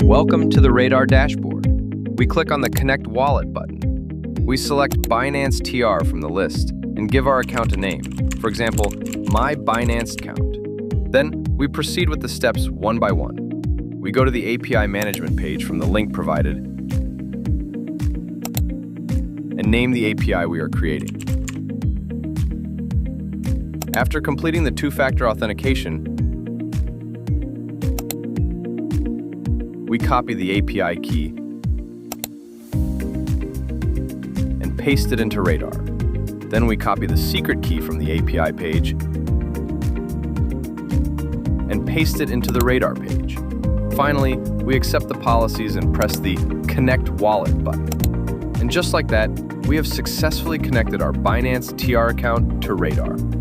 Welcome to the Raydar dashboard. We click on the Connect Wallet button. We select Binance TR from the list and give our account a name, for example, My Binance Account. Then we proceed with the steps one by one. We go to the API management page from the link provided and name the API we are creating. After completing the two-factor authentication, we copy the API key and paste it into Raydar. Then we copy the secret key from the API page and paste it into the Raydar page. Finally, we accept the policies and press the Connect Wallet button. And just like that, we have successfully connected our Binance TR account to Raydar.